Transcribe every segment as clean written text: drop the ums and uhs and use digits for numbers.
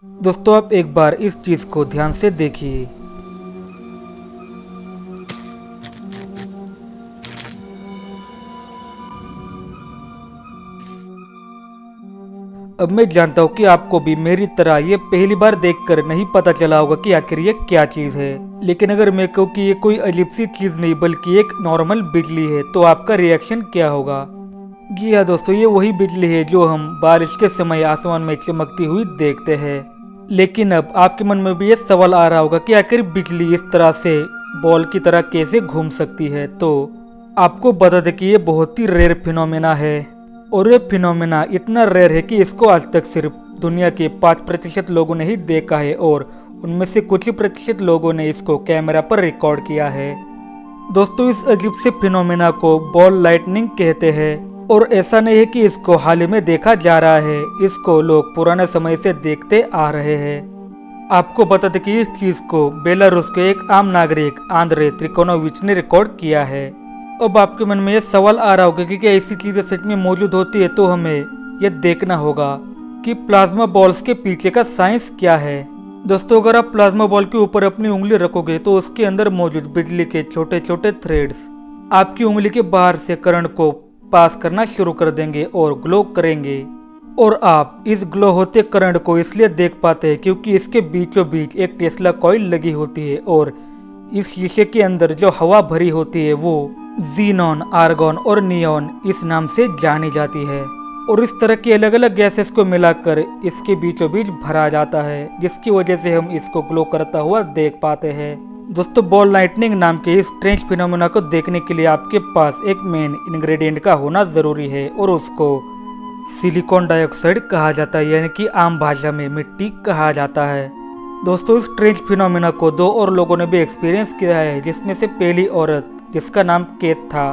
दोस्तों आप एक बार इस चीज को ध्यान से देखिए। अब मैं जानता हूँ कि आपको भी मेरी तरह ये पहली बार देखकर नहीं पता चला होगा कि आखिर ये क्या चीज है, लेकिन अगर मैं कहूँ कि ये कोई अजीब सी चीज नहीं बल्कि एक नॉर्मल बिजली है तो आपका रिएक्शन क्या होगा? जी हाँ दोस्तों, ये वही बिजली है जो हम बारिश के समय आसमान में चमकती हुई देखते हैं। लेकिन अब आपके मन में भी ये सवाल आ रहा होगा कि आखिर बिजली इस तरह से बॉल की तरह कैसे घूम सकती है। तो आपको बता दें कि ये बहुत ही रेयर फिनोमेना है और ये फिनोमेना इतना रेयर है कि इसको आज तक सिर्फ दुनिया के 5% लोगों ने ही देखा है और उनमें से कुछ ही प्रतिशत लोगों ने इसको कैमरा पर रिकॉर्ड किया है। दोस्तों इस अजीब से फिनोमेना को बॉल लाइटनिंग कहते हैं और ऐसा नहीं है कि इसको हाल ही में देखा जा रहा है, इसको लोग पुराने समय से देखते आ रहे हैं। आपको बता दें कि इस चीज को बेलारूस के एक आम नागरिक आंद्रे त्रिकोनोविच ने रिकॉर्ड किया है। अब आपके मन में यह सवाल आ रहा होगा कि क्या ऐसी चीजें सच में मौजूद होती है, तो हमें यह देखना होगा कि प्लाज्मा बॉल्स के पीछे का साइंस क्या है। दोस्तों अगर आप प्लाज्मा बॉल के ऊपर अपनी उंगली रखोगे तो उसके अंदर मौजूद बिजली के छोटे छोटे थ्रेड्स आपकी उंगली के बाहर से करंट को पास करना शुरू कर देंगे और ग्लो करेंगे। और आप इस ग्लो होते करंट को इसलिए देख पाते हैं क्योंकि इसके बीचों बीच एक टेस्ला कॉइल लगी होती है और इस शीशे के अंदर जो हवा भरी होती है वो जीनॉन, आर्गॉन और नियॉन इस नाम से जानी जाती है। और इस तरह की अलग अलग गैसेस को मिलाकर इसके बीचों बीच भरा जाता है, जिसकी वजह से हम इसको ग्लो करता हुआ देख पाते हैं। दोस्तों बॉल लाइटनिंग नाम के इस स्ट्रेंज फिनोमेना को देखने के लिए आपके पास एक मेन इंग्रेडिएंट का होना जरूरी है और उसको सिलिकॉन डाइऑक्साइड कहा जाता है, यानी कि आम भाषा में मिट्टी कहा जाता है। दोस्तों इस स्ट्रेंज फिनोमेना को 2 और लोगों ने भी एक्सपीरियंस किया है, जिसमें से पहली औरत जिसका नाम केत था,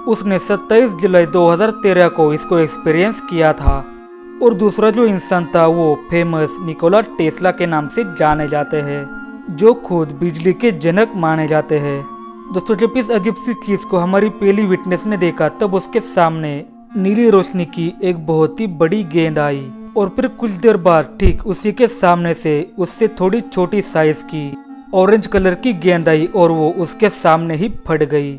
उसने 27 जुलाई 2013 को इसको एक्सपीरियंस किया था। और दूसरा जो इंसान था वो फेमस निकोला टेस्ला के नाम से जाने जाते हैं, जो खुद बिजली के जनक माने जाते हैं। दोस्तों जब इस अजीब सी चीज को हमारी पहली विटनेस ने देखा तब उसके सामने नीली रोशनी की एक बहुत ही बड़ी गेंद आई और फिर कुछ देर बाद ठीक उसी के सामने से उससे थोड़ी छोटी साइज की ऑरेंज कलर की गेंद आई और वो उसके सामने ही फट गई।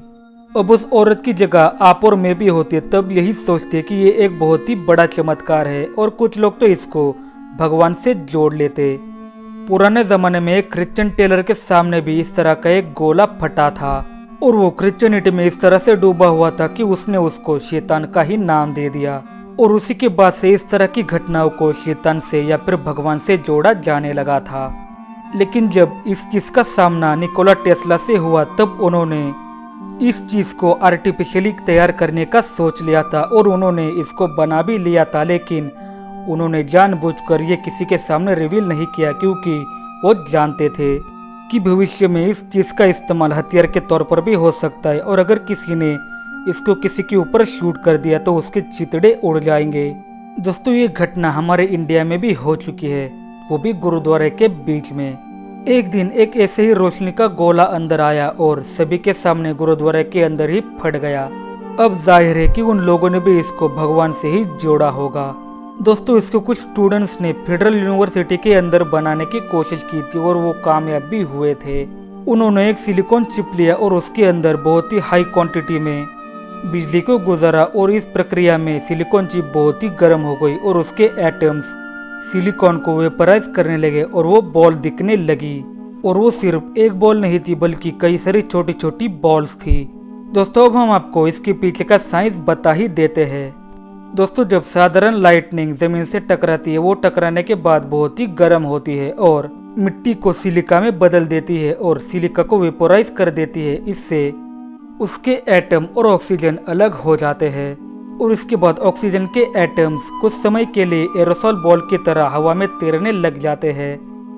अब उस औरत की जगह आप और मैं भी होते तब यही सोचते कि ये एक बहुत ही बड़ा चमत्कार है और कुछ लोग तो इसको भगवान से जोड़ लेते। पुराने जमाने में एक क्रिश्चियन टेलर के सामने भी इस तरह का एक गोला फटा था और वो क्रिश्चियनिटी में इस तरह से डूबा हुआ था कि उसने उसको शैतान का ही नाम दे दिया और उसी के बाद से इस तरह की घटनाओं को शैतान से या फिर भगवान से जोड़ा जाने लगा था। लेकिन जब इस चीज का सामना निकोला टेस्ला से हुआ तब उन्होंने इस चीज को आर्टिफिशियली तैयार करने का सोच लिया था और उन्होंने इसको बना भी लिया था, लेकिन उन्होंने जानबूझकर ये किसी के सामने रिवील नहीं किया क्योंकि वो जानते थे कि भविष्य में इस चीज का इस्तेमाल हथियार के तौर पर भी हो सकता है और अगर किसी ने इसको किसी के ऊपर शूट कर दिया तो उसके चितड़े उड़ जाएंगे। दोस्तों ये घटना हमारे इंडिया में भी हो चुकी है, वो भी गुरुद्वारे के बीच में। एक दिन एक ऐसे ही रोशनी का गोला अंदर आया और सभी के सामने गुरुद्वारे के अंदर ही फट गया। अब जाहिर है कि उन लोगों ने भी इसको भगवान से ही जोड़ा होगा। दोस्तों इसको कुछ स्टूडेंट्स ने फेडरल यूनिवर्सिटी के अंदर बनाने की कोशिश की थी और वो कामयाब भी हुए थे। उन्होंने एक सिलिकॉन चिप लिया और उसके अंदर बहुत ही हाई क्वांटिटी में बिजली को गुजारा और इस प्रक्रिया में सिलिकॉन चिप बहुत ही गर्म हो गई और उसके एटम्स सिलिकॉन को वेपराइज करने लगे और वो बॉल दिखने लगी। और वो सिर्फ एक बॉल नहीं थी बल्कि कई सारी छोटी छोटी बॉल्स थी। दोस्तों अब हम आपको इसके पीछे का साइंस बता ही देते हैं। दोस्तों जब साधारण लाइटनिंग जमीन से टकराती है वो टकराने के बाद बहुत ही गर्म होती है और मिट्टी को सिलिका में बदल देती है और सिलिका को वेपोराइज कर देती है। इससे उसके एटम और ऑक्सीजन अलग हो जाते हैं और इसके बाद ऑक्सीजन के एटम्स कुछ समय के लिए एरोसोल बॉल की तरह हवा में तैरने लग जाते हैं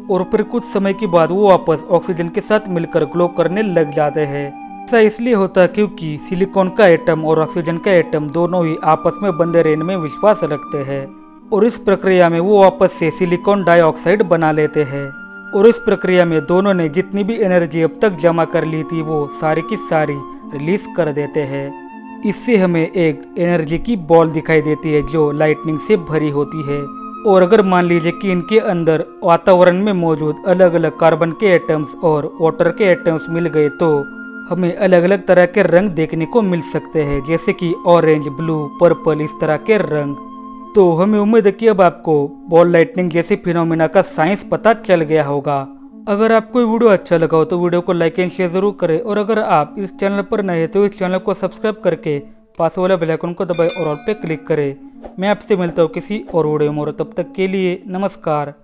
और फिर कुछ समय के बाद वो वापस ऑक्सीजन के साथ मिलकर ग्लो करने लग जाते हैं। ऐसा इसलिए होता है क्योंकि सिलिकॉन का एटम और ऑक्सीजन का एटम दोनों ही आपस में बंधे रहने में विश्वास रखते हैं और इस प्रक्रिया में वो वापस से सिलिकॉन डाइऑक्साइड बना लेते हैं और इस प्रक्रिया में दोनों ने जितनी भी एनर्जी अब तक जमा कर ली थी वो सारी की सारी रिलीज कर देते हैं। इससे हमें एक एनर्जी की बॉल दिखाई देती है जो लाइटनिंग से भरी होती है और अगर मान लीजिए कि इनके अंदर वातावरण में मौजूद अलग अलग कार्बन के एटम्स और वाटर के एटम्स मिल गए तो हमें अलग अलग तरह के रंग देखने को मिल सकते हैं, जैसे कि ऑरेंज, ब्लू, पर्पल, इस तरह के रंग। तो हमें उम्मीद है कि अब आपको बॉल लाइटनिंग जैसे फिनोमेना का साइंस पता चल गया होगा। अगर आपको ये वीडियो अच्छा लगा हो तो वीडियो को लाइक एंड शेयर जरूर करें, और अगर आप इस चैनल पर नए हैं तो इस चैनल को सब्सक्राइब करके पास वाले बेल आइकन को दबाएं और ऑल पे क्लिक करें। मैं आपसे मिलता हूँ किसी और वीडियो में, तब तक के लिए नमस्कार।